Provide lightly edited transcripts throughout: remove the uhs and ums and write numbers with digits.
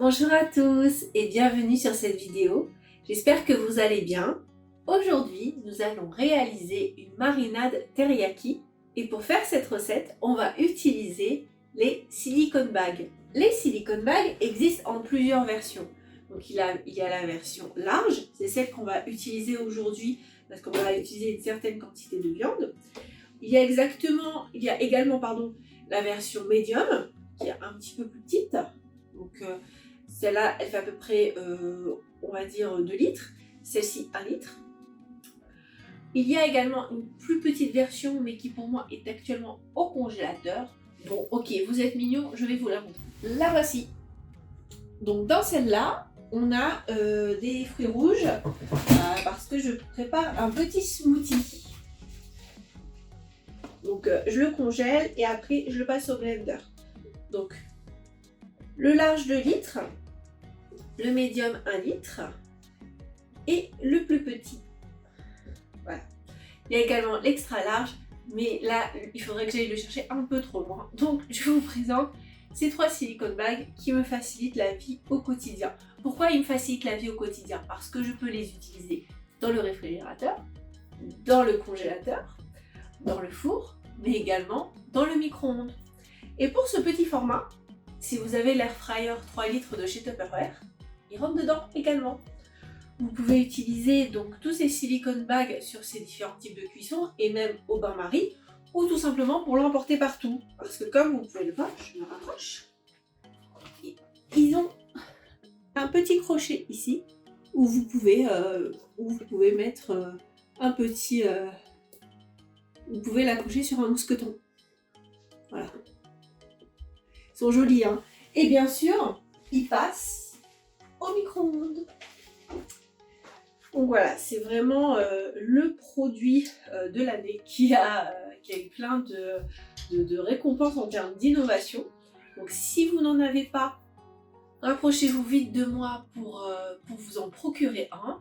Bonjour à tous et bienvenue sur cette vidéo. J'espère que vous allez bien. Aujourd'hui, nous allons réaliser une marinade teriyaki et pour faire cette recette, on va utiliser les silicone bags. Les silicone bags existent en plusieurs versions. Donc il y a la version large, c'est celle qu'on va utiliser aujourd'hui parce qu'on va utiliser une certaine quantité de viande. Il y a également la version médium qui est un petit peu plus petite. Donc celle-là, elle fait à peu près, on va dire, 2 litres. Celle-ci, 1 litre. Il y a également une plus petite version, mais qui pour moi est actuellement au congélateur. Bon, ok, vous êtes mignons, je vais vous la montrer. La voici. Donc dans celle-là, on a des fruits rouges, parce que je prépare un petit smoothie. Donc je le congèle et après je le passe au blender. Donc le large 2 litres, le médium 1 litre et le plus petit. Voilà. Il y a également l'extra large, mais là il faudrait que j'aille le chercher un peu trop loin. Donc je vous présente ces 3 silicone bags qui me facilitent la vie au quotidien. Pourquoi ils me facilitent la vie au quotidien? Parce que je peux les utiliser dans le réfrigérateur, dans le congélateur, dans le four, mais également dans le micro-ondes. Et pour ce petit format, si vous avez l'air fryer 3 litres de chez Tupperware, il rentre dedans également. Vous pouvez utiliser donc tous ces silicone bags sur ces différents types de cuisson et même au bain-marie ou tout simplement pour l'emporter partout. Parce que comme vous pouvez le voir, je me rapproche, ils ont un petit crochet ici où vous pouvez mettre un petit... vous pouvez l'accrocher sur un mousqueton. Voilà. Ils sont jolis, hein. Et bien sûr, ils passent au micro-ondes. Donc voilà, c'est vraiment le produit de l'année qui a eu plein de récompenses en termes d'innovation. Donc si vous n'en avez pas, rapprochez-vous vite de moi pour vous en procurer un.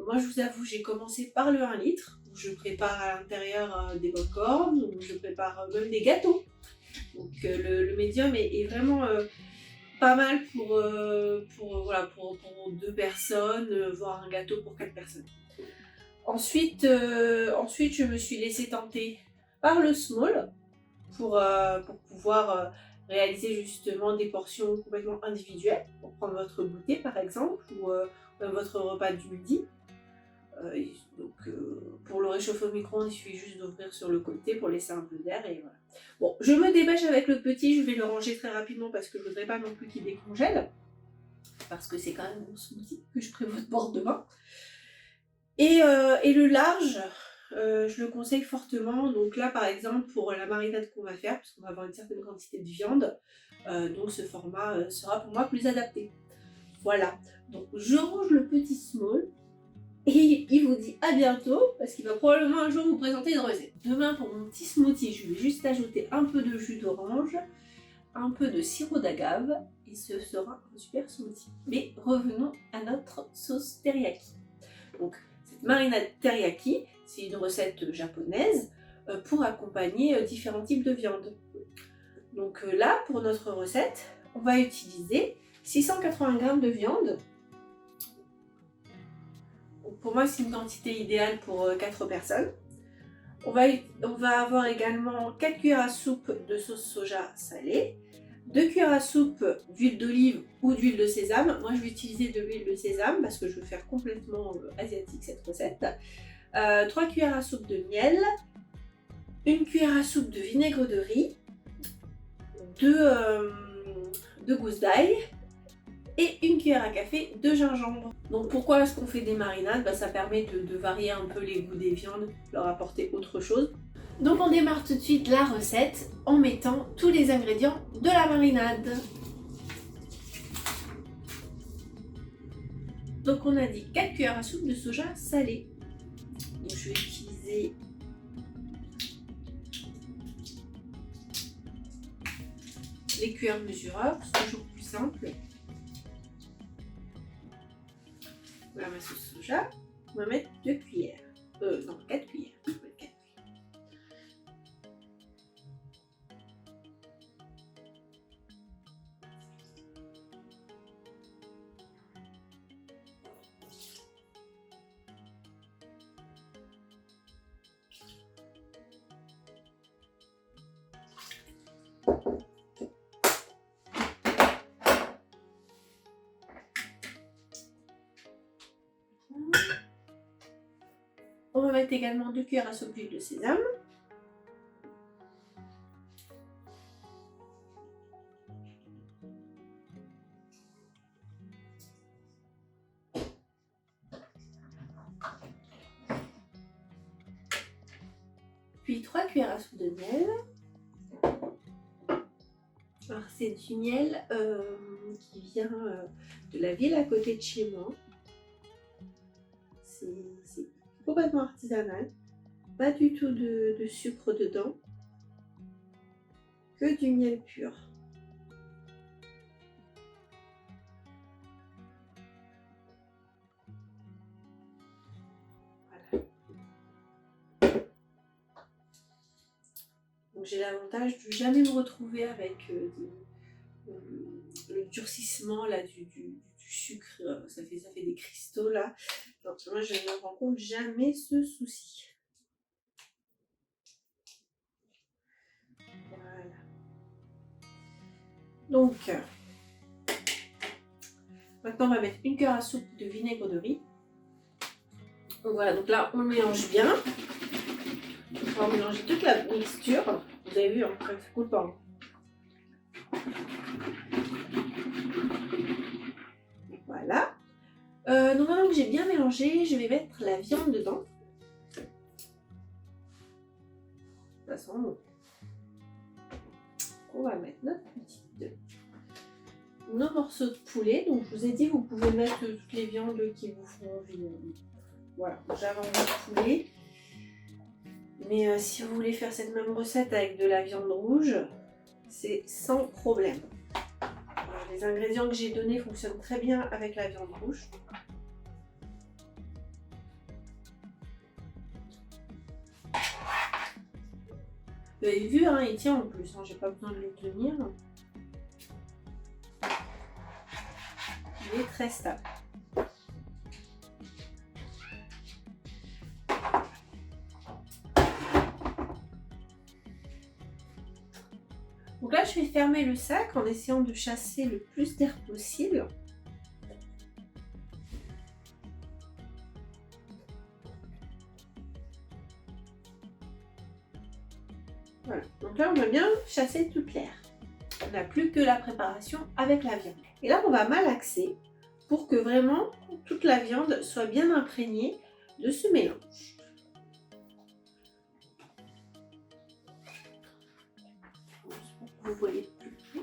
Moi je vous avoue, j'ai commencé par le 1 litre, où je prépare à l'intérieur des pop-corn, où je prépare même des gâteaux. Donc le médium est vraiment pas mal pour 2 personnes, voire un gâteau pour 4 personnes. Ensuite, je me suis laissée tenter par le small pour pouvoir réaliser justement des portions complètement individuelles, pour prendre votre goûter par exemple, ou même votre repas du midi. Pour le réchauffer au micro-ondes, il suffit juste d'ouvrir sur le côté pour laisser un peu d'air et voilà. Bon, je me dépêche avec le petit, je vais le ranger très rapidement parce que je voudrais pas non plus qu'il décongèle. Parce que c'est quand même mon smoothie que je prévois de boire demain. Et le large, je le conseille fortement. Donc là, par exemple, pour la marinade qu'on va faire, parce qu'on va avoir une certaine quantité de viande, donc ce format sera pour moi plus adapté. Voilà, donc je range le petit small. Et il vous dit à bientôt, parce qu'il va probablement un jour vous présenter une recette. Demain, pour mon petit smoothie, je vais juste ajouter un peu de jus d'orange, un peu de sirop d'agave, et ce sera un super smoothie. Mais revenons à notre sauce teriyaki. Donc, cette marinade teriyaki, c'est une recette japonaise pour accompagner différents types de viande. Donc là, pour notre recette, on va utiliser 680 g de viande. Pour moi, c'est une quantité idéale pour 4 personnes. On va avoir également 4 cuillères à soupe de sauce soja salée, 2 cuillères à soupe d'huile d'olive ou d'huile de sésame. Moi, je vais utiliser de l'huile de sésame parce que je veux faire complètement asiatique cette recette. 3 cuillères à soupe de miel, 1 cuillère à soupe de vinaigre de riz, 2 gousses d'ail et 1 cuillère à café de gingembre. Donc pourquoi est-ce qu'on fait des marinades? Ça permet de varier un peu les goûts des viandes, leur apporter autre chose. Donc on démarre tout de suite la recette en mettant tous les ingrédients de la marinade. Donc on a dit 4 cuillères à soupe de soja salé. Donc je vais utiliser les cuillères mesureurs, c'est toujours plus simple. Voilà ma sauce soja. On va mettre 2 cuillères. Non, 4 cuillères. mettre également 2 cuillères à soupe d'huile de sésame. Puis 3 cuillères à soupe de miel. Alors c'est du miel qui vient de la ville à côté de chez moi. C'est complètement artisanal. Pas du tout de sucre dedans. Que du miel pur. Voilà. Donc j'ai l'avantage de jamais me retrouver avec le durcissement là, du sucre, ça fait des cristaux là. Donc moi je ne rencontre jamais ce souci. Voilà. Donc maintenant on va mettre 1 cuillère à soupe de vinaigre de riz. Donc voilà, donc là on le mélange bien. On va mélanger toute la mixture. Vous avez vu, hein, ça ne coule pas. Voilà. Donc maintenant que j'ai bien mélangé, je vais mettre la viande dedans. De toute façon, on va mettre nos morceaux de poulet. Donc je vous ai dit, vous pouvez mettre toutes les viandes qui vous font envie. Voilà, j'avais envie de poulet. Mais si vous voulez faire cette même recette avec de la viande rouge, c'est sans problème. Alors, les ingrédients que j'ai donnés fonctionnent très bien avec la viande rouge. Vous avez vu, hein, il tient en plus, hein, j'ai pas besoin de le tenir. Il est très stable. Donc là, je vais fermer le sac en essayant de chasser le plus d'air possible. Voilà, donc là, on a bien chassé toute l'air. On n'a plus que la préparation avec la viande. Et là, on va malaxer pour que vraiment toute la viande soit bien imprégnée de ce mélange. Vous voyez plus.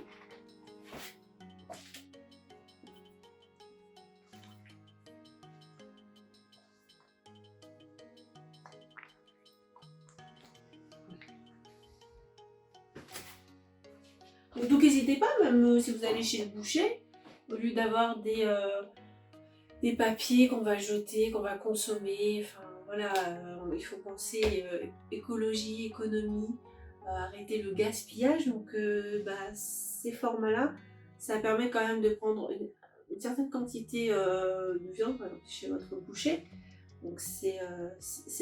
Donc n'hésitez pas, même si vous allez chez le boucher, au lieu d'avoir des papiers qu'on va jeter, qu'on va consommer, enfin voilà, il faut penser écologie, économie, arrêter le gaspillage. Donc ces formats-là, ça permet quand même de prendre une certaine quantité de viande, par exemple chez votre boucher. Donc c'est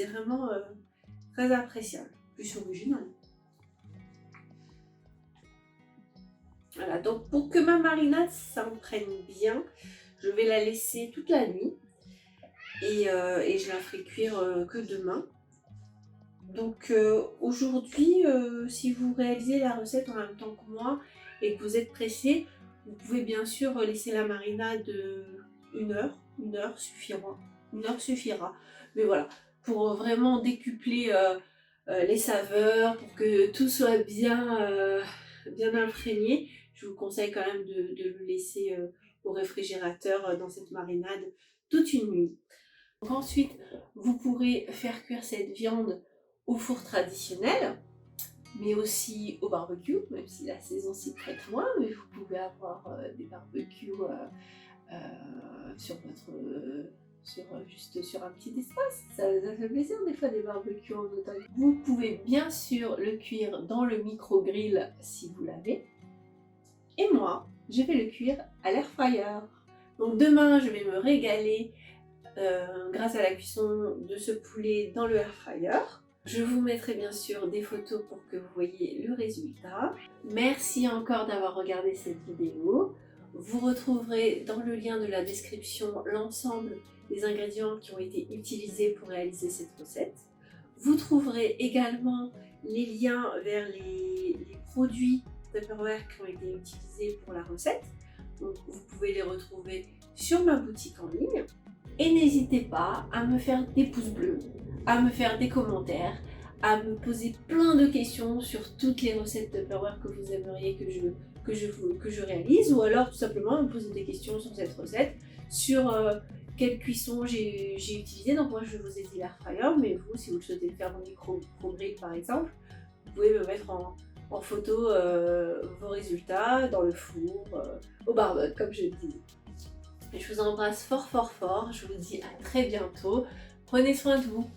vraiment très appréciable, plus original. Voilà, donc pour que ma marinade s'imprègne bien, je vais la laisser toute la nuit et je la ferai cuire que demain. Donc aujourd'hui, si vous réalisez la recette en même temps que moi et que vous êtes pressé, vous pouvez bien sûr laisser la marinade 1 heure. 1 heure suffira. 1 heure suffira. Mais voilà, pour vraiment décupler les saveurs, pour que tout soit bien, bien imprégné, je vous conseille quand même de le laisser au réfrigérateur dans cette marinade toute une nuit. Donc ensuite, vous pourrez faire cuire cette viande au four traditionnel, mais aussi au barbecue, même si la saison s'y prête moins, mais vous pouvez avoir des barbecues juste sur un petit espace. Ça fait plaisir des fois des barbecues en automne. Vous pouvez bien sûr le cuire dans le micro-grill si vous l'avez. Et moi, je vais le cuire à l'air fryer. Donc demain, je vais me régaler grâce à la cuisson de ce poulet dans le air fryer. Je vous mettrai bien sûr des photos pour que vous voyez le résultat. Merci encore d'avoir regardé cette vidéo. Vous retrouverez dans le lien de la description l'ensemble des ingrédients qui ont été utilisés pour réaliser cette recette. Vous trouverez également les liens vers les produits Tupperware qui ont été utilisés pour la recette. Donc vous pouvez les retrouver sur ma boutique en ligne. Et n'hésitez pas à me faire des pouces bleus, à me faire des commentaires, à me poser plein de questions sur toutes les recettes Tupperware que vous aimeriez que je réalise, ou alors tout simplement me poser des questions sur cette recette, sur quelle cuisson j'ai utilisé. Donc moi je vous ai dit l'air fryer, mais vous, si vous le souhaitez le faire au micro-grill par exemple, vous pouvez me mettre en photo vos résultats dans le four, au barbecue comme je le disais. Et je vous embrasse fort fort fort, je vous dis à très bientôt, prenez soin de vous.